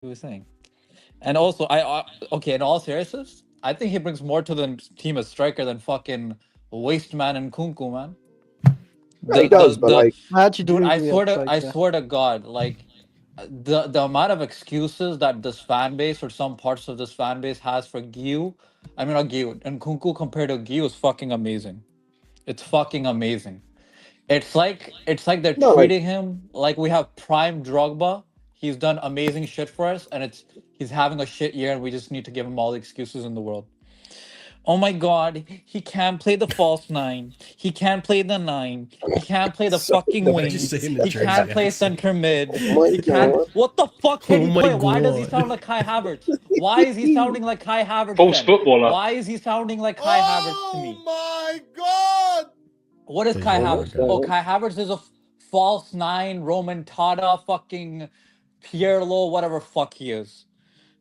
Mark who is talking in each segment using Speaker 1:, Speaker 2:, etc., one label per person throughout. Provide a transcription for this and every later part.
Speaker 1: he was saying. And also, okay, in all seriousness, I think he brings more to the team as striker than fucking waste man and Nkunku, man.
Speaker 2: Yeah, he does, but like,
Speaker 3: I actually do
Speaker 1: Dude,
Speaker 3: agree on
Speaker 1: I
Speaker 3: striker.
Speaker 1: swear to God, like the amount of excuses that this fan base or some parts of this fan base has for Gio, I mean not Gio, and Nkunku compared to Gio is fucking amazing. It's fucking amazing. It's like they're
Speaker 2: no, like,
Speaker 1: treating him like we have prime Drogba. He's done amazing shit for us, and he's having a shit year, and we just need to give him all the excuses in the world. Oh my God, he can't play the false nine. He can't play the nine. He can't play the
Speaker 2: so
Speaker 1: fucking
Speaker 2: the,
Speaker 4: Why'd you
Speaker 1: wing.
Speaker 4: say in the
Speaker 1: He
Speaker 4: Jersey
Speaker 1: can't play
Speaker 4: accent?
Speaker 1: center mid.
Speaker 2: oh my
Speaker 1: He can't.
Speaker 2: God.
Speaker 1: What the fuck can
Speaker 4: Oh
Speaker 1: he
Speaker 4: my
Speaker 1: play? Why does he
Speaker 4: God.
Speaker 1: sound like Kai Havertz? Why is he sounding like Kai Havertz
Speaker 5: False
Speaker 1: then?
Speaker 5: footballer.
Speaker 1: Why is he sounding like Kai Havertz to
Speaker 6: Oh
Speaker 1: me?
Speaker 6: my God!
Speaker 1: What is
Speaker 4: Please,
Speaker 1: Kai
Speaker 4: oh my
Speaker 1: Havertz?
Speaker 4: God.
Speaker 1: Oh, Kai Havertz is a false nine, Roman Tada, fucking Pirlo, whatever fuck he is.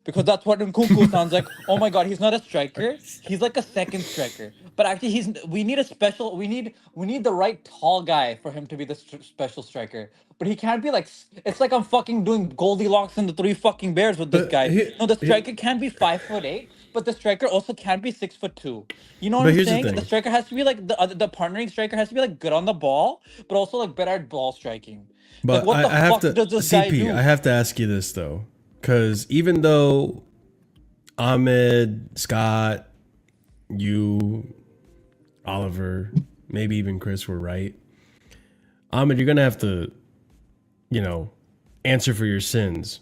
Speaker 1: Because that's what Nkunku sounds like. Oh my God, he's not a striker. He's like a second striker. But actually, we need a special. We need the right tall guy for him to be the special striker. But he can't be like. It's like I'm fucking doing Goldilocks and the Three fucking Bears with this
Speaker 4: But
Speaker 1: guy.
Speaker 4: here-
Speaker 1: No, the
Speaker 4: here-
Speaker 1: striker can't be 5'8", but the striker also can't be 6'2". You know what
Speaker 4: But
Speaker 1: I'm
Speaker 4: here's the
Speaker 1: saying?
Speaker 4: thing.
Speaker 1: The striker has to be like the partnering striker has to be like good on the ball, but also like better at ball striking.
Speaker 4: But
Speaker 1: Like, what the
Speaker 4: I have
Speaker 1: fuck
Speaker 4: to,
Speaker 1: does this guy
Speaker 4: CP,
Speaker 1: do?
Speaker 4: I have to ask you this though, because even though Ahmed, Scott, you, Oliver, maybe even Chris were right, Ahmed, you're gonna have to, answer for your sins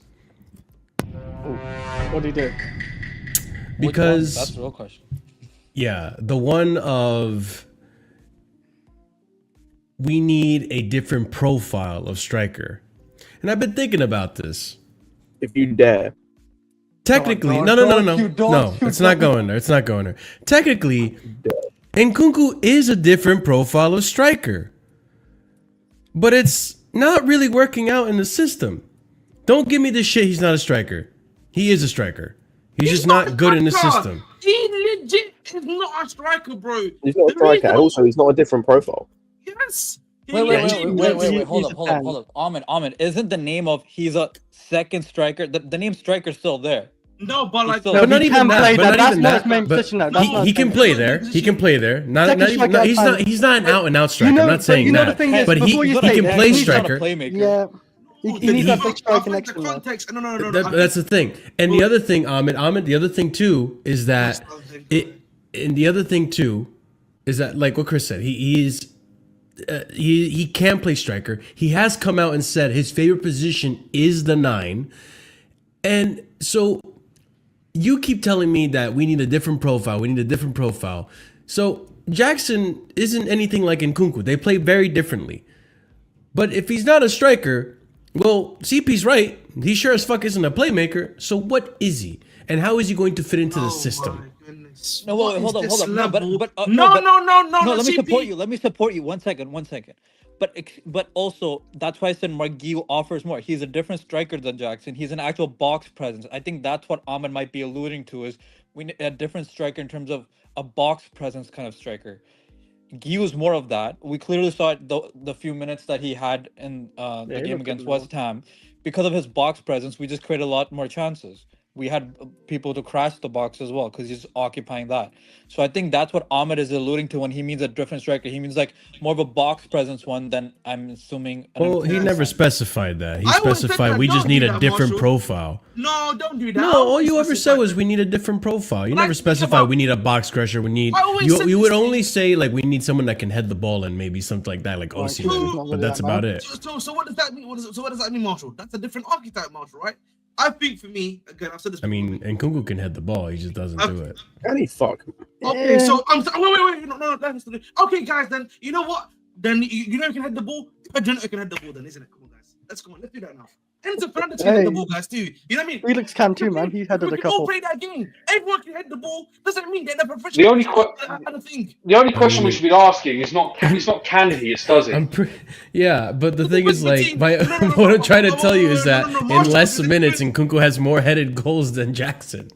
Speaker 3: What do you do?
Speaker 1: Which one?
Speaker 4: because
Speaker 1: That's the real question.
Speaker 4: yeah, the one of we need a different profile of striker, and I've been thinking about this.
Speaker 2: if you dare.
Speaker 4: Technically,
Speaker 1: Don't,
Speaker 4: no,
Speaker 1: you don't,
Speaker 4: no,
Speaker 1: you
Speaker 4: it's not
Speaker 1: don't.
Speaker 4: going there. It's not going there. Technically, Nkunku is a different profile of striker, but it's not really working out in the system. Don't give me this shit. He's not a striker. He is a striker. He's just not good in the system.
Speaker 6: He legit is not a striker, bro.
Speaker 2: He's not a
Speaker 6: The
Speaker 2: striker,
Speaker 6: reason-
Speaker 2: and also he's not a different profile.
Speaker 6: Yes. He
Speaker 1: Wait,
Speaker 6: legit-
Speaker 1: hold up. Ahmed, isn't the name of he's a second striker? The name striker's still there.
Speaker 6: No, but like,
Speaker 1: still-
Speaker 3: No,
Speaker 4: But not
Speaker 3: he
Speaker 4: even
Speaker 3: can
Speaker 4: that.
Speaker 3: play
Speaker 4: But
Speaker 3: that.
Speaker 4: not
Speaker 3: That's
Speaker 4: even
Speaker 3: not
Speaker 4: that.
Speaker 3: his main
Speaker 4: But
Speaker 3: position. That's not
Speaker 4: he
Speaker 3: his
Speaker 4: can
Speaker 3: main
Speaker 4: play
Speaker 3: position.
Speaker 4: there. He can play there. Not
Speaker 3: Second
Speaker 4: even.
Speaker 3: striker,
Speaker 4: No,
Speaker 3: fine.
Speaker 4: he's not an out and out striker.
Speaker 3: You know-
Speaker 4: I'm not
Speaker 3: but
Speaker 4: saying
Speaker 3: you know
Speaker 4: that.
Speaker 3: the thing is,
Speaker 4: But he
Speaker 3: before you say
Speaker 4: can
Speaker 3: that,
Speaker 4: play
Speaker 3: he's not a
Speaker 4: striker.
Speaker 1: playmaker.
Speaker 3: Yeah. He needs that big striker next
Speaker 6: the
Speaker 3: to him.
Speaker 6: context. No.
Speaker 4: That's the thing. And the other thing, Ahmed, the other thing too is that and the other thing too is that, like what Chris said, he can play striker. He has come out and said his favorite position is the 9, and so you keep telling me that we need a different profile. We need a different profile. So Jackson isn't anything like Nkunku. They play very differently. But if he's not a striker, well, CP's right. He sure as fuck isn't a playmaker. So what is he? And how is he going to fit into the system?
Speaker 1: No, wait, hold up. No, but
Speaker 6: No,
Speaker 1: let me
Speaker 6: CP.
Speaker 1: support you. Let me support you. 1 second. But also, that's why I said Marguil offers more. He's a different striker than Jackson. He's an actual box presence. I think that's what Ahmed might be alluding to, is we need a different striker in terms of a box presence kind of striker. Gio is more of that. We clearly saw it the few minutes that he had in the
Speaker 3: he
Speaker 1: game
Speaker 3: looked
Speaker 1: against
Speaker 3: good, man.
Speaker 1: West Ham. Because of his box presence, we just created a lot more chances. We had people to crash the box as well because he's occupying that. So I think that's what Ahmed is alluding to when he means a different striker. He means like more of a box presence one than I'm assuming.
Speaker 4: Well, he never specified that. He
Speaker 6: I always said
Speaker 4: specified
Speaker 6: that.
Speaker 4: we just
Speaker 6: Don't
Speaker 4: need
Speaker 6: do
Speaker 4: a
Speaker 6: that,
Speaker 4: different
Speaker 6: Marshall.
Speaker 4: profile.
Speaker 6: No, don't do that. I
Speaker 4: No, all
Speaker 6: always
Speaker 4: you ever said
Speaker 6: specify
Speaker 4: was
Speaker 6: that.
Speaker 4: we need a different profile. You
Speaker 6: But I
Speaker 4: never
Speaker 6: think
Speaker 4: specified
Speaker 6: about-
Speaker 4: we need a box crusher. We need
Speaker 6: I always
Speaker 4: you.
Speaker 6: said
Speaker 4: You
Speaker 6: this
Speaker 4: would
Speaker 6: thing.
Speaker 4: only say like we need someone that can head the ball and maybe something like that, like
Speaker 3: Well,
Speaker 4: Osimhen.
Speaker 3: he's not
Speaker 4: But
Speaker 3: really
Speaker 4: that's
Speaker 3: that
Speaker 4: about
Speaker 3: man.
Speaker 4: it.
Speaker 6: So what does that mean? So what does that mean, Marshall? That's a different archetype, Marshall, right? I think for me, again, I've said this.
Speaker 4: I mean, Nkunku can head the ball. He just doesn't do it.
Speaker 2: And he fuck.
Speaker 6: Okay, so wait, no, that's okay, guys. Then you know what? Then you know you can head the ball. Pedro can head the ball, then isn't it? Come on, guys. Let's do that now. Enzo Fernandez can head the ball, guys, too. You know what I mean?
Speaker 3: Felix can too, man. He's headed
Speaker 6: We
Speaker 3: a
Speaker 6: can all
Speaker 3: couple.
Speaker 6: play that game. Everyone can head the ball. Doesn't mean they're the
Speaker 5: The
Speaker 6: professional.
Speaker 5: only
Speaker 6: thing.
Speaker 5: the only question we should be asking is not can he, it's does he.
Speaker 4: Yeah, but the thing is,
Speaker 6: the
Speaker 4: like,
Speaker 6: team?
Speaker 4: my,
Speaker 6: No,
Speaker 4: what I'm trying to tell you is that in
Speaker 6: Marshall,
Speaker 4: less
Speaker 6: this is
Speaker 4: minutes,
Speaker 6: different.
Speaker 4: Nkunku has more headed goals than Jackson.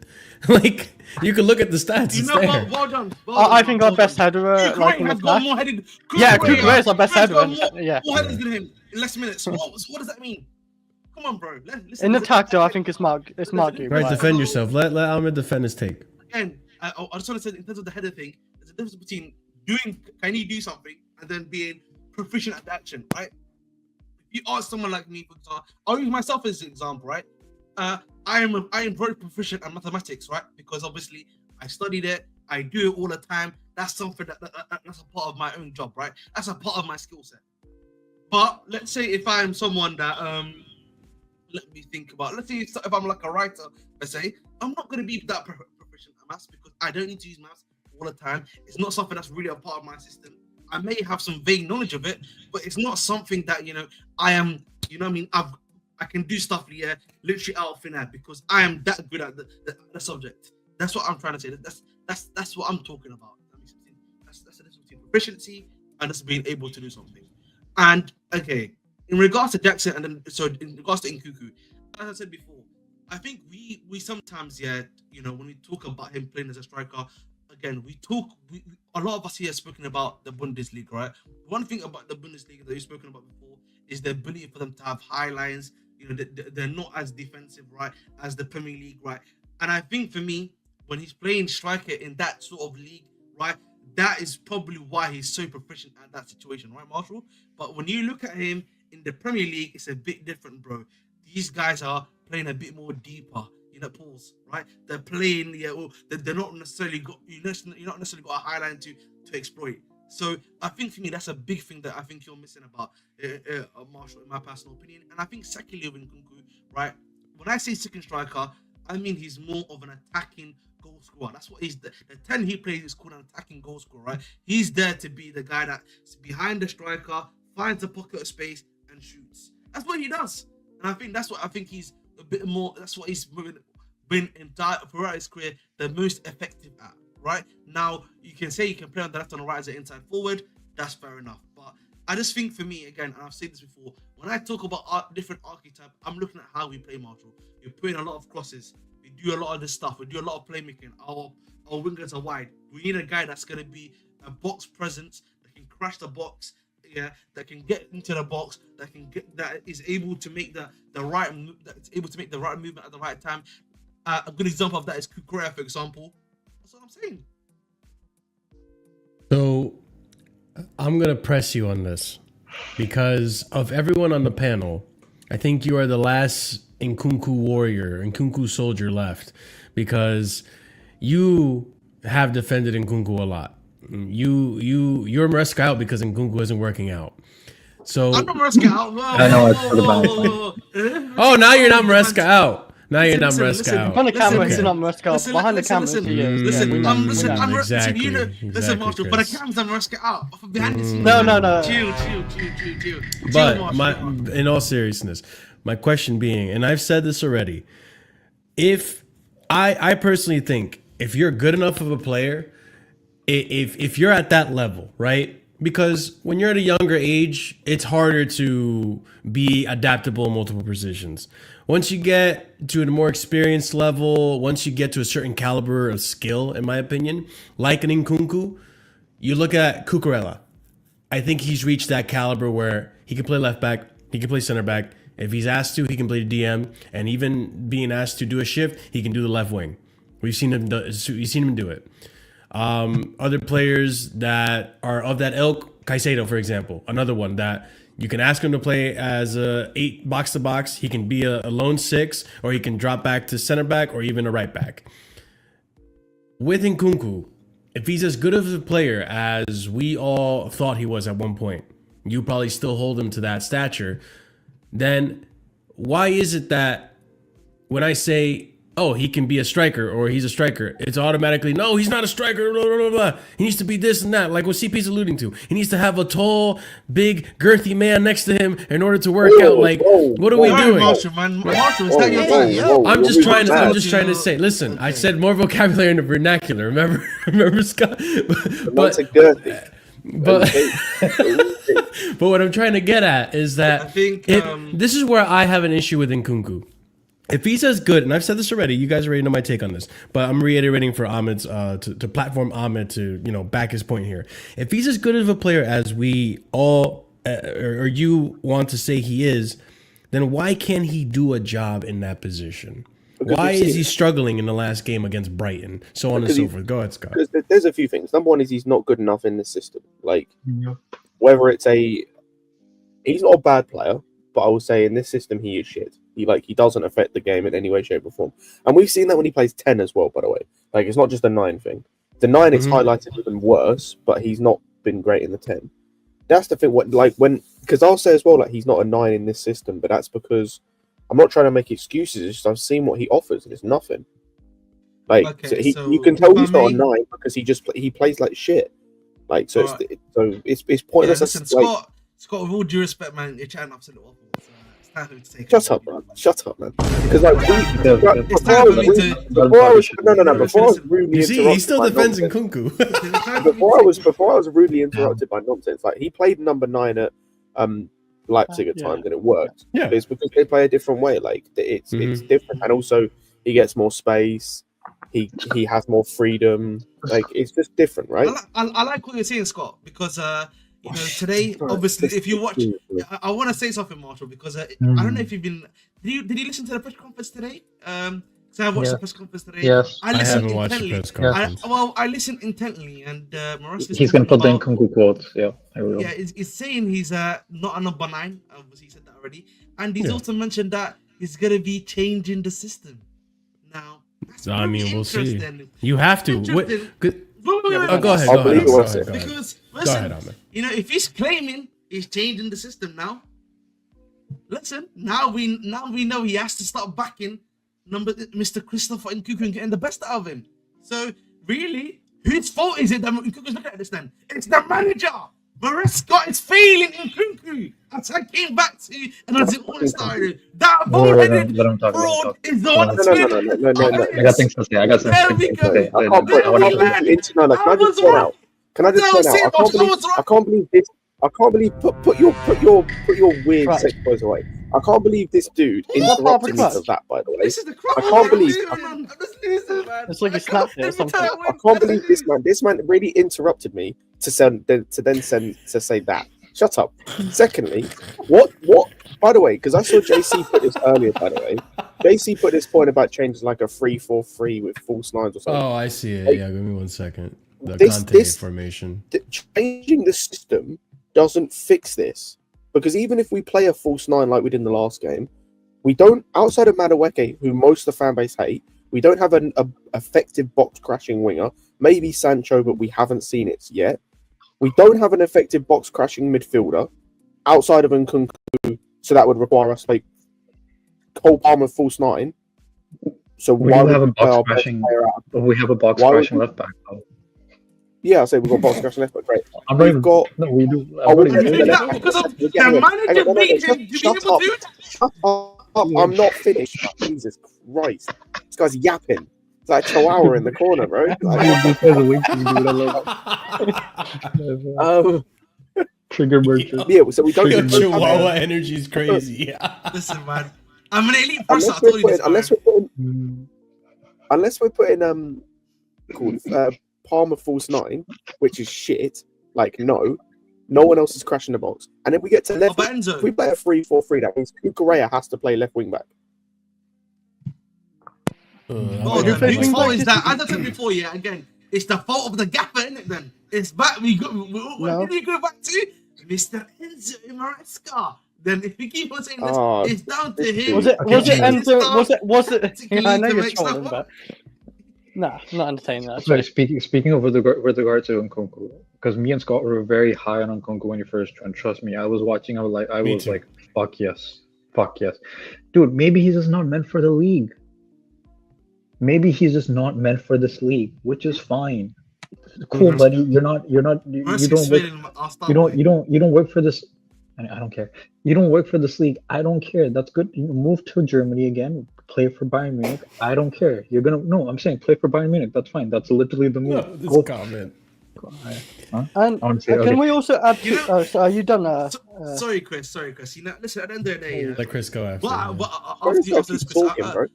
Speaker 4: Like, you can look at the stats.
Speaker 6: You
Speaker 4: It's
Speaker 6: know
Speaker 4: there.
Speaker 6: what? Well done.
Speaker 3: I think our best header, like in the
Speaker 6: has got
Speaker 3: flash.
Speaker 6: more headed.
Speaker 3: Yeah,
Speaker 6: Kukurea
Speaker 3: Kukurea is our best
Speaker 6: has
Speaker 3: header,
Speaker 6: got
Speaker 3: and- yeah.
Speaker 6: more headers than him in less minutes. What does that mean? Come on, bro. Listen,
Speaker 3: In
Speaker 6: listen,
Speaker 3: attack, though, I think it's Mark. It's Mark.
Speaker 4: Right, defend yourself. Let Ahmed defend his take.
Speaker 6: Again, I just want to say in terms of the header thing, there's a difference between can you do something and then being proficient at the action, right? If you ask someone like me, for example, I'll use myself as an example, right? I am very proficient at mathematics, right? Because obviously I studied it, I do it all the time. That's something that's a part of my own job, right? That's a part of my skill set. But let's say if I'm someone that let me think about. Let's say if I'm like a writer, let's say I'm not going to be that proficient at maths because I don't need to use maths all the time. It's not something that's really a part of my system. I may have some vague knowledge of it, but it's not something that I am. You know what I mean? I can do stuff literally out of thin air because I am that good at the subject. That's what I'm trying to say. That's what I'm talking about. That's the difference between proficiency and just being able to do something. And okay. In regards to Jackson, and then in regards to Nkunku, as I said before, I think we sometimes when we talk about him playing as a striker, again a lot of us here have spoken about the Bundesliga, right? One thing about the Bundesliga that you've spoken about before is the ability for them to have high lines. They're not as defensive, right, as the Premier League, right? And I think for me, when he's playing striker in that sort of league, right, that is probably why he's so proficient at that situation, right, Marshall? But when you look at him in the Premier League, it's a bit different, bro. These guys are playing a bit more deeper, pause, right? They're playing, they're not necessarily you're not necessarily got a high line to exploit. So I think for me, that's a big thing that I think you're missing about Marshall, in my personal opinion. And I think secondly of Nkunku, right? When I say second striker, I mean he's more of an attacking goal scorer. That's what he's the 10 he plays is called an attacking goal scorer, right? He's there to be the guy that's behind the striker, finds a pocket of space and shoots. That's what he does, and I think that's what he's a bit more. That's what he's been throughout his career the most effective at. Right now, you can say you can play on the left and the right as an inside forward. That's fair enough, but I just think for me, again, and I've said this before, when I talk about different archetype, I'm looking at how we play, Marshall. We're putting a lot of crosses. We do a lot of this stuff. We do a lot of playmaking. Our wingers are wide. We need a guy that's going to be a box presence that can crash the box. That can get into the box, that is able to make the right movement at the right time. A good example of that is Kukurea, for example. That's what I'm saying.
Speaker 4: So I'm gonna press you on this because of everyone on the panel. I think you are the last Nkunku warrior, Nkunku soldier left, because you have defended Nkunku a lot. You're Maresca out because Nkunku isn't working out. So
Speaker 6: I'm not Maresca out.
Speaker 7: I know it's for the bad.
Speaker 4: Oh, now you're not Maresca out. Now you're not Maresca out.
Speaker 3: On the camera, he's
Speaker 6: listen,
Speaker 3: not Maresca. Behind the camera, he is.
Speaker 6: Listen,
Speaker 3: Yeah,
Speaker 6: listen,
Speaker 4: Exactly,
Speaker 6: Marshall, but the cam's I'm Maresca out. Behind the scenes.
Speaker 3: No.
Speaker 6: Chill.
Speaker 4: But in all seriousness, my question being, and I've said this already, if I personally think if you're good enough of a player, if you're at that level, right? Because when you're at a younger age, it's harder to be adaptable in multiple positions. Once you get to a more experienced level, once you get to a certain caliber of skill, in my opinion, like an Nkunku, you look at Cucurella. I think he's reached that caliber where he can play left back, he can play center back. If he's asked to, he can play the DM, and even being asked to do a shift, he can do the left wing. We've seen him do it. Other players that are of that ilk, Caicedo, for example, another one that you can ask him to play as a 8 box to box. He can be a lone 6, or he can drop back to center back or even a right back. With Nkunku, if he's as good of a player as we all thought he was at one point, you probably still hold him to that stature, then why is it that when I say, oh, he can be a striker or he's a striker, it's automatically, no, he's not a striker, blah, blah, blah, blah. He needs to be this and that, like what CP's alluding to. He needs to have a tall, big, girthy man next to him in order to work out. Like, what are we doing?
Speaker 6: Marshall, is that your time?
Speaker 4: I'm just trying to say, listen, I said more vocabulary in the vernacular, remember Scott? But what I'm trying to get at is that
Speaker 6: I think,
Speaker 4: this is where I have an issue with Nkunku. If he's as good, and I've said this already, you guys already know my take on this, but I'm reiterating for Ahmed's to platform Ahmed to back his point here. If he's as good of a player as we all or you want to say he is, then why can't he do a job in that position?
Speaker 2: Because
Speaker 4: Why
Speaker 2: we've
Speaker 4: is
Speaker 2: seen
Speaker 4: he
Speaker 2: it.
Speaker 4: struggling in the last game against Brighton? So on and
Speaker 2: Because
Speaker 4: so
Speaker 2: he-
Speaker 4: forth. Go ahead, Scott.
Speaker 2: Because there's a few things. Number one is he's not good enough in the system. Like,
Speaker 7: Yep.
Speaker 2: whether it's he's not a bad player, but I will say in this system he is shit. He doesn't affect the game in any way, shape, or form. And we've seen that when he plays 10 as well, by the way. Like, it's not just a 9 thing. The 9 it's highlighted even worse, but he's not been great in the 10. That's the thing. Because I'll say as well, like, he's not a 9 in this system, but that's because I'm not trying to make excuses. It's just I've seen what he offers, and it's nothing. Like,
Speaker 6: Okay,
Speaker 2: you can tell
Speaker 6: if
Speaker 2: he's
Speaker 6: I
Speaker 2: not a
Speaker 6: may-
Speaker 2: 9 because he plays like shit. Like, so
Speaker 6: Alright.
Speaker 2: it's
Speaker 6: Yeah,
Speaker 2: pointless.
Speaker 6: listen,
Speaker 2: Like,
Speaker 6: Scott, with all due respect, man, you're chatting absolute awful. It's time for me to take
Speaker 2: shut up, man. Shut up, man. Because like,
Speaker 6: It's time for me to.
Speaker 2: before I was before I was rudely
Speaker 4: You see,
Speaker 2: interrupted
Speaker 4: he still
Speaker 2: by
Speaker 4: defends
Speaker 2: nonsense.
Speaker 4: Nkunku.
Speaker 2: Before I was rudely interrupted by nonsense. Like, he played number 9 at Leipzig at
Speaker 3: Yeah.
Speaker 2: times, and it worked.
Speaker 4: Yeah.
Speaker 2: But it's because they play a different way. Like, it's different, and also he gets more space. He has more freedom. Like, it's just different, right?
Speaker 6: I like what you're saying, Scott, because today, obviously, if you watch, I want to say something, Marshall, because I don't know if you've been. Did you listen to the press conference today? So I watched the press conference today.
Speaker 7: Yes.
Speaker 6: I
Speaker 4: I
Speaker 6: listened
Speaker 4: haven't watched the
Speaker 6: intently.
Speaker 4: press conference.
Speaker 6: I listened intently, and Morales
Speaker 7: He's gonna put the
Speaker 6: about-
Speaker 7: Nkunku quote. Yeah, I will.
Speaker 6: Yeah, he's saying he's not a number 9. Obviously, he said that already, and he's
Speaker 4: Yeah.
Speaker 6: also mentioned that he's gonna be changing the system. Now, that's
Speaker 4: I mean,
Speaker 6: pretty
Speaker 4: we'll see.
Speaker 6: interesting.
Speaker 4: You have to.
Speaker 6: Interesting.
Speaker 4: Good.
Speaker 6: Wait,
Speaker 4: Oh, go ahead.
Speaker 2: I'll
Speaker 4: Go ahead.
Speaker 2: believe it
Speaker 4: Go
Speaker 2: once
Speaker 4: ahead.
Speaker 2: it-
Speaker 4: Go ahead.
Speaker 6: Because
Speaker 4: Go
Speaker 6: listen,
Speaker 4: ahead, Ahmed.
Speaker 6: if he's claiming he's changing the system now, listen, now we know he has to start backing Mr. Christopher Nkunku and getting the best out of him. So really, whose fault is it that Nkunku's looking at this then? It's the manager. Maresca is failing Nkunku. As I came back to you and as it all started, that ball-headed
Speaker 7: Let him talk.
Speaker 6: fraud is the
Speaker 7: No,
Speaker 6: one
Speaker 7: no,
Speaker 6: that's
Speaker 2: No.
Speaker 7: I got things to say. I got some
Speaker 6: There we
Speaker 7: things
Speaker 6: go.
Speaker 7: to say.
Speaker 2: I can't
Speaker 6: There we
Speaker 2: believe
Speaker 6: go.
Speaker 2: can I just point out? Can I just point out? I can't believe this. I can't believe put your weird
Speaker 3: Right.
Speaker 2: sex toys away. I can't believe this dude interrupted me for that. By the way,
Speaker 6: This is the crap.
Speaker 2: I can't believe-
Speaker 6: I'm just losing, man.
Speaker 3: It's like
Speaker 6: I
Speaker 3: he snapped
Speaker 6: can't
Speaker 3: it or something.
Speaker 6: tell
Speaker 2: I can't believe this man. This man really interrupted me to say that. Shut up. Secondly, what? By the way, because I saw JC put this earlier. By the way, JC put this point about changing like a 3-4-3 with false lines or something.
Speaker 4: Oh, I see it.
Speaker 2: Like,
Speaker 4: Yeah, give me 1 second. The
Speaker 2: this-
Speaker 4: Conte formation.
Speaker 2: Changing the system doesn't fix this, because even if we play a false 9 like we did in the last game, we don't, outside of Madueke, who most of the fan base hate, we don't have an effective box crashing winger. Maybe Sancho, but we haven't seen it yet. We don't have an effective box crashing midfielder outside of Nkunku, so that would require us to play Cole Palmer false 9. So
Speaker 7: We
Speaker 2: why
Speaker 7: do
Speaker 2: would
Speaker 7: have a
Speaker 2: we play
Speaker 7: box
Speaker 2: our best
Speaker 7: crashing.
Speaker 2: player out?
Speaker 7: We have a box
Speaker 2: Why would
Speaker 7: crashing
Speaker 2: we-
Speaker 7: left back. though.
Speaker 2: Yeah, I say we've got box crashing left, but great.
Speaker 7: I'm not
Speaker 2: We've
Speaker 7: even.
Speaker 2: got.
Speaker 7: No, we do.
Speaker 2: Oh,
Speaker 7: I'm
Speaker 2: we're
Speaker 7: not
Speaker 2: gonna
Speaker 7: even-
Speaker 2: do
Speaker 6: Is that because of the manager beat him to be able to do it?
Speaker 2: Shut up. I'm not finished. Jesus Christ. This guy's yapping. It's like a chihuahua in the corner, bro. Like,
Speaker 7: This guy's a winking dude. I love it. Trigger merchant.
Speaker 2: yeah, so we don't
Speaker 4: Yo,
Speaker 2: have
Speaker 4: Chihuahua energy is crazy.
Speaker 6: Listen, man. I'm an elite person. I
Speaker 2: unless
Speaker 6: told you this.
Speaker 2: unless we're putting Palmer false 9, which is shit. Like, no one else is crashing the box. And if we get to left,
Speaker 6: But
Speaker 2: if we
Speaker 6: Enzo,
Speaker 2: play a 3-4-3, that means Kukurea has to play left wing back.
Speaker 3: Who plays
Speaker 6: whose
Speaker 3: wing
Speaker 6: fault
Speaker 3: back?
Speaker 6: is that? As I said before, yeah, again, it's the fault of the gaffer, isn't it? Then it's back. What did we go back to? Mr. Enzo Maresca. Then if we keep on saying this,
Speaker 2: Oh,
Speaker 6: it's down to him.
Speaker 3: Was it Enzo? Was it?
Speaker 6: Tactically
Speaker 3: Yeah, I know
Speaker 6: to
Speaker 3: you're
Speaker 6: make
Speaker 3: trolling,
Speaker 6: stuff
Speaker 3: but nah, not entertaining that.
Speaker 7: Sorry, speaking of with regard to Nkunku, because me and Scott were very high on Nkunku when you first joined. Trust me, I was watching. I was
Speaker 4: too.
Speaker 7: like, fuck yes, dude. Maybe he's just not meant for the league. Maybe he's just not meant for this league, which is fine. Cool, buddy. You don't work for this. I don't care. You don't work for this league. I don't care. That's good. You move to Germany again. Play for Bayern Munich. I don't care. I'm saying play for Bayern Munich. That's fine. That's literally the move.
Speaker 4: No, this
Speaker 7: Go.
Speaker 4: comment.
Speaker 3: And
Speaker 7: Honestly,
Speaker 3: can
Speaker 7: okay.
Speaker 3: we also add?
Speaker 6: You know-
Speaker 3: So are you done?
Speaker 6: Sorry, Chris. You know, listen. At the end of the day,
Speaker 4: Let Chris go after.
Speaker 6: but
Speaker 2: Why does
Speaker 6: after
Speaker 2: he
Speaker 6: this,
Speaker 2: keep
Speaker 6: Chris,
Speaker 2: talking, bro?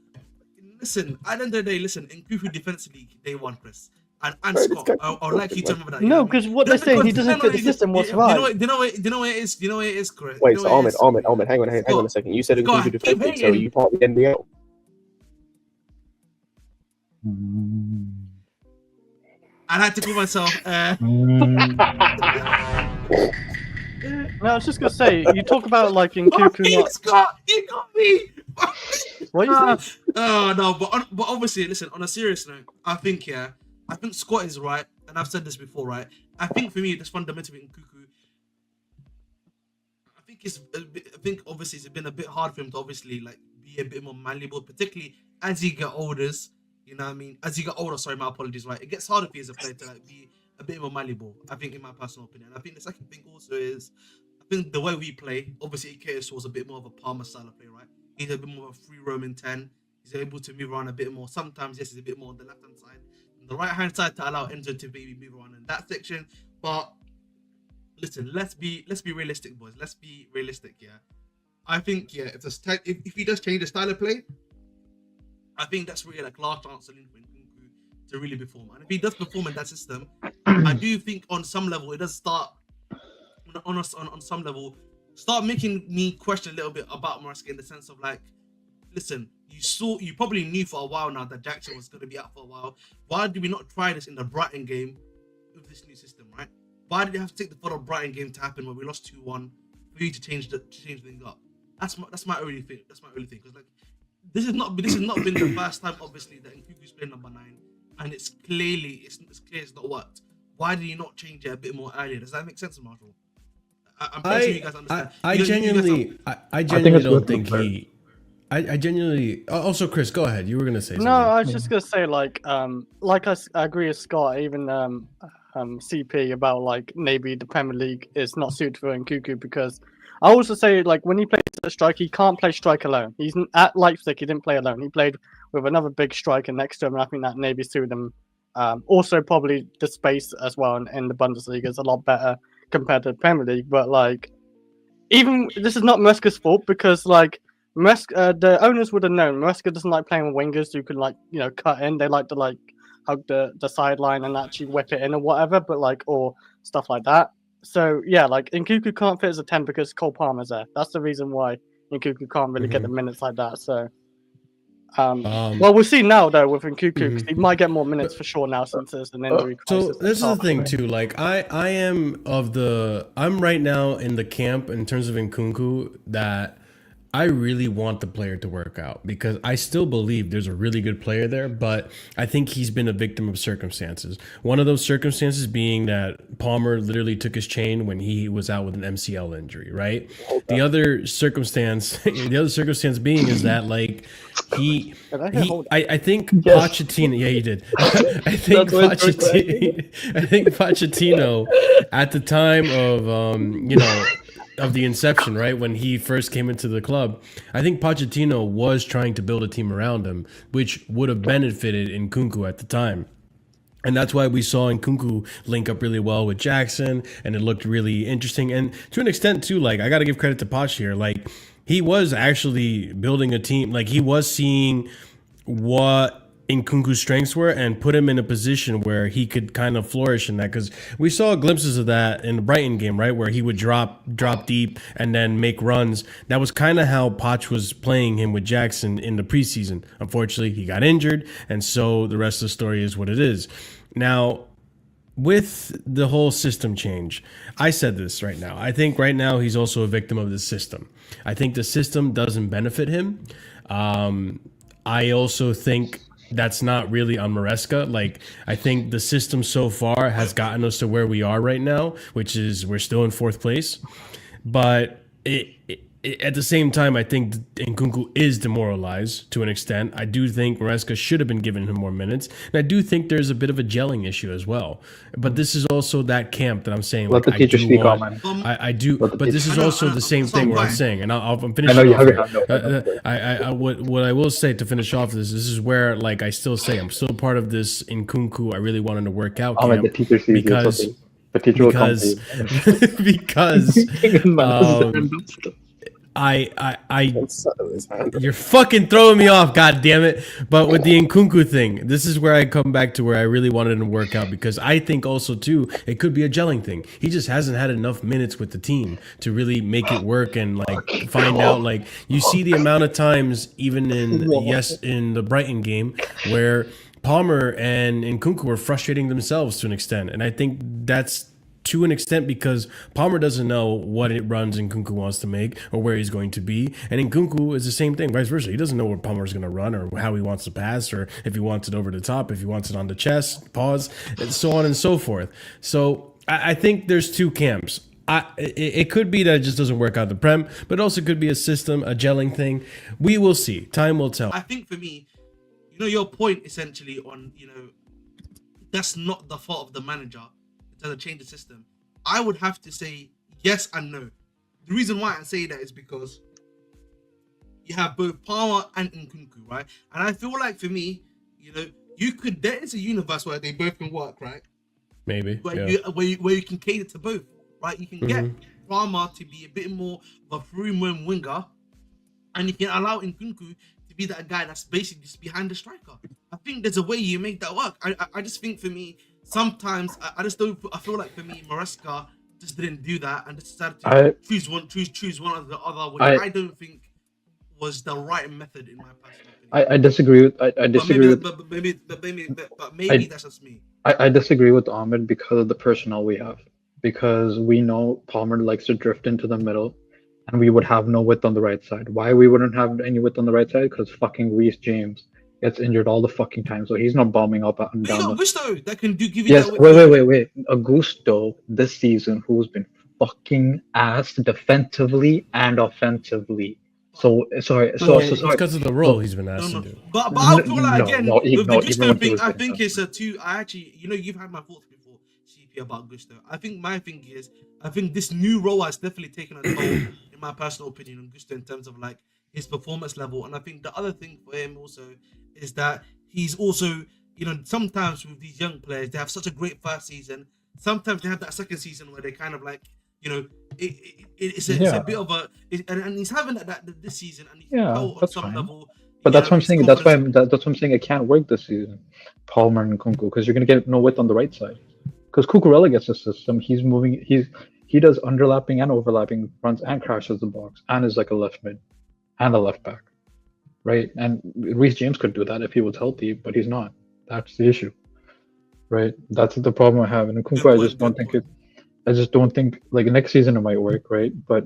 Speaker 6: listen. At the end of the day, listen. Nkunku defensively, day one, Chris. and
Speaker 2: Bro,
Speaker 6: Scott.
Speaker 2: this guy-
Speaker 6: I would like you to remember that. You
Speaker 3: No,
Speaker 6: know what I mean?
Speaker 3: because what they're saying, he doesn't fit the system
Speaker 6: You
Speaker 3: whatsoever.
Speaker 6: know what? You know what it is. You know what it is, Chris.
Speaker 2: Wait,
Speaker 6: You know
Speaker 2: so
Speaker 6: what it is?
Speaker 2: Ahmed, hang on a second. You said
Speaker 6: Go on,
Speaker 2: Nkunku
Speaker 6: keep
Speaker 2: defending, so are
Speaker 6: hating.
Speaker 2: you part of the NBL?
Speaker 6: I had to call myself.
Speaker 3: No, I was just gonna say, you talk about like Nkunku not.
Speaker 6: Scott, you got me.
Speaker 3: What you say?
Speaker 6: Oh no, but obviously, listen. On a serious note, I think Scott is right, and I've said this before, right? I think for me, this fundamentally Nkunku. I think obviously it's been a bit hard for him to obviously like be a bit more malleable, particularly as he get older. You know what I mean? As you get older, sorry, my apologies, right? It gets harder for you as a player to like be a bit more malleable, I think, in my personal opinion. I think the second thing also is, I think the way we play, obviously, it caters towards a bit more of a Palmer style of play, right? He's a bit more of a free roaming 10. He's able to move around a bit more. Sometimes, yes, he's a bit more on the left hand side, on the right hand side to allow Enzo to maybe move around in that section. But listen, let's be realistic, boys. Let's be realistic, yeah. I think, yeah, if he does change the style of play, I think that's really like last chance for Nkunku to really perform. And if he does perform in that system, I do think on some level it does start on some level start making me question a little bit about Maresca in the sense of like, listen, you probably knew for a while now that Jackson was going to be out for a while. Why did we not try this in the Brighton game with this new system, right? Why did you have to take the photo of Brighton game to happen where we lost 2-1 for you to change things up? That's my only thing. That's my only thing, because like this has not been the first time obviously that Nkunku's playing number 9, and it's clear it's not worked. Why did you not change it a bit more earlier? Does that make sense, Marshall? I'm pretty sure you guys understand.
Speaker 4: I genuinely don't think he. I genuinely. Also, Chris, go ahead. You were gonna say something.
Speaker 3: No, I was just gonna say like I agree with Scott, even CP about like maybe the Premier League is not suited for Nkunku, because I also say like when he plays a strike, he can't play strike alone. He's at Leipzig, he didn't play alone. He played with another big striker next to him, and I think that maybe suited him. Also, probably the space as well in the Bundesliga is a lot better compared to the Premier League. But like, even this is not Maresca's fault, because like the owners would have known Maresca doesn't like playing with wingers who can like cut in. They like to like hug the sideline and actually whip it in or whatever, but like or stuff like that. So yeah, like Nkunku can't fit as a 10 because Cole Palmer's there. That's the reason why Nkunku can't really get the minutes like that. So well, we'll see now though with Nkunku, because he might get more minutes for sure now since there's an injury crisis.
Speaker 4: So this is the thing too. Like I'm right now in the camp in terms of Nkunku that I really want the player to work out, because I still believe there's a really good player there, but I think he's been a victim of circumstances. One of those circumstances being that Palmer literally took his chain when he was out with an MCL injury, right? The other circumstance being is that like I think Pochettino, yeah, he did. I think Pochettino at the time of of the inception, right, when he first came into the club, I think Pochettino was trying to build a team around him, which would have benefited Nkunku at the time. And that's why we saw Nkunku link up really well with Jackson, and it looked really interesting. And to an extent, too, like, I got to give credit to Poch here. Like, he was actually building a team. Like, he was seeing what Nkunku's strengths were and put him in a position where he could kind of flourish in that, because we saw glimpses of that in the Brighton game, right, where he would drop deep and then make runs. That was kind of how Poch was playing him with Jackson in the preseason. Unfortunately, he got injured, and so the rest of the story is what it is. Now, with the whole system change, I said this right now. I think right now he's also a victim of the system. I think the system doesn't benefit him. I also think that's not really on Maresca. Like, I think the system so far has gotten us to where we are right now, which is we're still in 4th place. But at the same time, I think Nkunku is demoralized to an extent. I do think Maresca should have been giving him more minutes. And I do think there's a bit of a gelling issue as well. But this is also that camp that I'm saying.
Speaker 7: Let
Speaker 4: Like,
Speaker 7: the teacher speak on, man.
Speaker 4: I do, but this is also the same thing where I'm saying, and I'm finishing
Speaker 7: I know you
Speaker 4: off
Speaker 7: have
Speaker 4: here. What I will say to finish off this is where, like, I still say I'm still part of this Nkunku. I really wanted to work out camp
Speaker 7: the teacher sees
Speaker 4: because
Speaker 7: the teacher will come to you.
Speaker 4: because You're fucking throwing me off, god damn it. But with the Nkunku thing, this is where I come back to where I really wanted him to work out, because I think also too it could be a gelling thing. He just hasn't had enough minutes with the team to really make it work and like find out. Like you see the amount of times even in the Brighton game where Palmer and Nkunku were frustrating themselves to an extent, and I think that's to an extent because Palmer doesn't know what it runs Nkunku wants to make or where he's going to be. And Nkunku is the same thing, vice versa. He doesn't know where Palmer's going to run or how he wants to pass or if he wants it over the top, if he wants it on the chest, pause, and so on and so forth. So I think there's two camps. It could be that it just doesn't work out the Prem, but it also could be a system, a gelling thing. We will see. Time will tell.
Speaker 6: I think for me, your point essentially on, that's not the fault of the manager to change the system. I would have to say yes and no. The reason why I say that is because you have both Palmer and Nkunku, right? And I feel like for me, there is a universe where they both can work, right?
Speaker 4: Maybe.
Speaker 6: Where you can cater to both, right? You can get Palmer to be a bit more of a free-roam winger, and you can allow Nkunku to be that guy that's basically just behind the striker. I think there's a way you make that work. I just think for me, sometimes I just don't. I feel like for me, Maresca just didn't do that and just decided to choose one or the other, which I don't think was the right method in my personal opinion.
Speaker 7: I disagree with. I disagree
Speaker 6: but maybe that's just me.
Speaker 7: I disagree with Ahmed because of the personnel we have. Because we know Palmer likes to drift into the middle, and we would have no width on the right side. Why we wouldn't have any width on the right side? Because fucking Reece James gets injured all the fucking time, so he's not bombing up and down.
Speaker 6: You got Gusto that can give you
Speaker 7: yes,
Speaker 6: that.
Speaker 7: Wait. Augusto this season, who's been fucking ass defensively and offensively. It's
Speaker 4: because of the role he's been asked to do.
Speaker 6: But I feel like with the Gusto thing, I think it's a two. I actually, you've had my thoughts before, CP, about Gusto. I think my thing is, I think this new role has definitely taken a toll, in my personal opinion, on Gusto in terms of like his performance level. And I think the other thing for him also is that he's also, sometimes with these young players, they have such a great first season. Sometimes they have that second season where they kind of like, it's a bit of a, and he's having that this season, and he's
Speaker 7: that's some fine. Level. But that's what I'm saying. That's what I'm saying. It can't work this season, Palmer and Nkunku, because you're gonna get no width on the right side. Because Cucurella gets a system. He's moving. He does underlapping and overlapping runs and crashes the box and is like a left mid and a left back, right? And Reece James could do that if he was healthy, but he's not. That's the issue, right? That's the problem I have. And Nkunku, I just don't think like next season it might work, right? But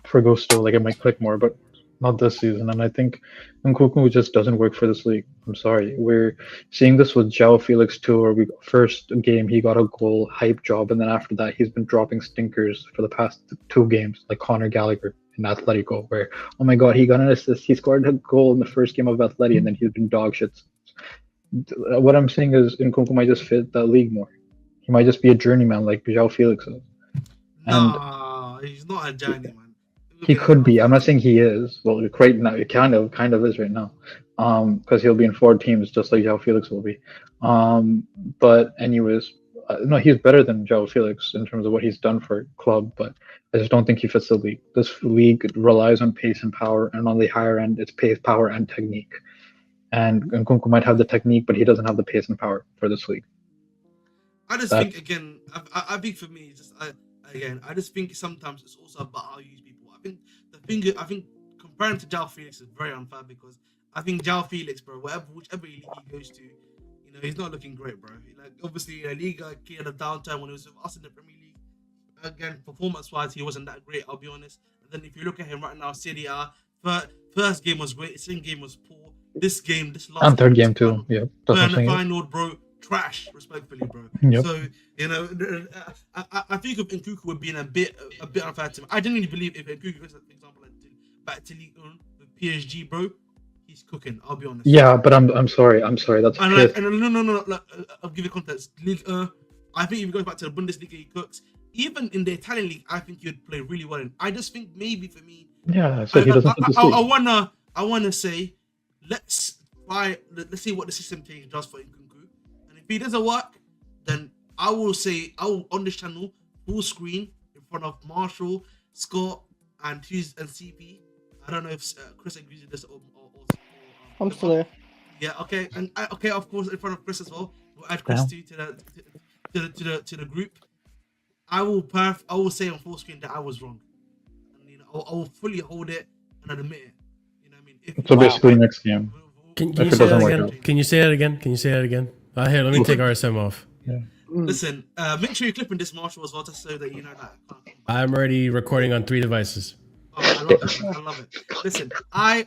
Speaker 7: for Gusto, like it might click more, but not this season. And I think Nkunku just doesn't work for this league. I'm sorry. We're seeing this with João Felix too, where first game he got a goal, hype job, and then after that he's been dropping stinkers for the past 2 games, like Conor Gallagher in Atletico, where oh my god, he got an assist, he scored a goal in the first game of Atleti, and then he's been dog shit. What I'm saying is Nkunku might just fit that league more. He might just be a journeyman like João Felix is.
Speaker 6: No, he's not a journeyman.
Speaker 7: He could be. I'm not saying he is. Well, right now, he kind of is right now. Because he'll be in 4 teams just like João Felix will be. But anyways, no, he's better than João Felix in terms of what he's done for club. But I just don't think he fits the league. This league relies on pace and power, and on the higher end, it's pace, power, and technique. And Nkunku might have the technique, but he doesn't have the pace and power for this league.
Speaker 6: I just think again. I think for me, I just think sometimes it's also about how you use people. I think comparing to João Felix is very unfair because I think João Felix, bro, whichever league he goes to, he's not looking great, bro. Like obviously, La Liga cleared a downturn when he was with us in the Premier League. Again, performance-wise, he wasn't that great. I'll be honest. And then if you look at him right now, Serie A, first game was great. Second game was poor. This last
Speaker 7: and third game too. Yeah,
Speaker 6: final, bro. Trash, respectfully, bro.
Speaker 7: Yep.
Speaker 6: So I think if Nkunku would be in a bit unfair to him. I genuinely believe if Nkunku goes, for example, back to Ligue 1 with PSG, bro, he's cooking. I'll be honest.
Speaker 7: Yeah, but I'm sorry. That's
Speaker 6: no. I'll give you context. Ligue 1, I think if he goes back to the Bundesliga, he cooks. Even in the Italian league, I think he would play really well. And I just think maybe for me,
Speaker 7: so he doesn't.
Speaker 6: I wanna say, let's see what the system change does for Nkunku. If it doesn't work, then I will on this channel, full screen in front of Marshall, Scott, and CP. I don't know if Chris agrees with this or
Speaker 3: I'm still here.
Speaker 6: yeah, okay, and okay, of course, in front of Chris as well. We'll add Chris to the group. I will say on full screen that I was wrong. And, you know, I will fully hold it and admit it. You know what I mean?
Speaker 7: So basically, next game.
Speaker 4: Can
Speaker 7: If
Speaker 4: you
Speaker 7: it
Speaker 4: say that
Speaker 7: doesn't work
Speaker 4: again?
Speaker 7: out.
Speaker 4: Can you say that again? Can you say that again? Here, let me take RSM off.
Speaker 6: Listen, make sure you're clipping this, Marshall, as well, just so that you know that.
Speaker 4: I'm already recording on 3 devices.
Speaker 6: Oh, I love it. Man. I love it. Listen,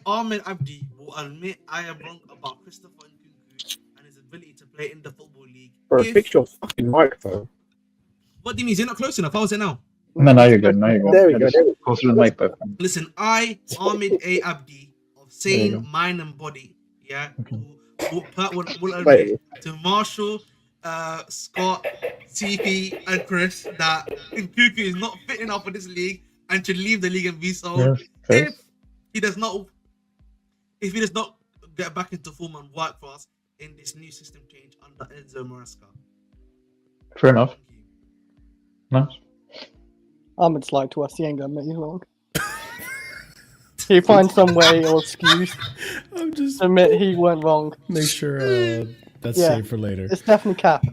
Speaker 6: Ahmed Abdi, will admit I am wrong about Christopher Nkunku and his ability to play in the football league.
Speaker 2: Bro, fix your fucking microphone.
Speaker 6: What do you mean? Is it not close enough? How is it now?
Speaker 7: No, now you're good. Now you're good.
Speaker 2: There we
Speaker 7: Yeah,
Speaker 2: go,
Speaker 7: just
Speaker 2: there we go.
Speaker 7: closer to the mic, but
Speaker 6: Listen, Ahmed A. Abdi of
Speaker 7: There you
Speaker 6: Sane
Speaker 7: go.
Speaker 6: Mind and Body, yeah,
Speaker 7: Okay.
Speaker 6: will admit
Speaker 2: Wait.
Speaker 6: to Marshall, Scott, CP, and Chris that Nkunku is not fit enough for this league and should leave the league and be sold.
Speaker 7: Yes, yes.
Speaker 6: If he does not get back into form and work for us in this new system change under Enzo Maresca.
Speaker 7: Fair enough. Nice.
Speaker 3: Ahmed's lied to us. He ain't gonna admit he's wrong. He finds some way or excuse
Speaker 4: I'm just
Speaker 3: to admit he went wrong.
Speaker 4: make sure that's
Speaker 3: Yeah.
Speaker 4: saved for later.
Speaker 3: It's definitely cap.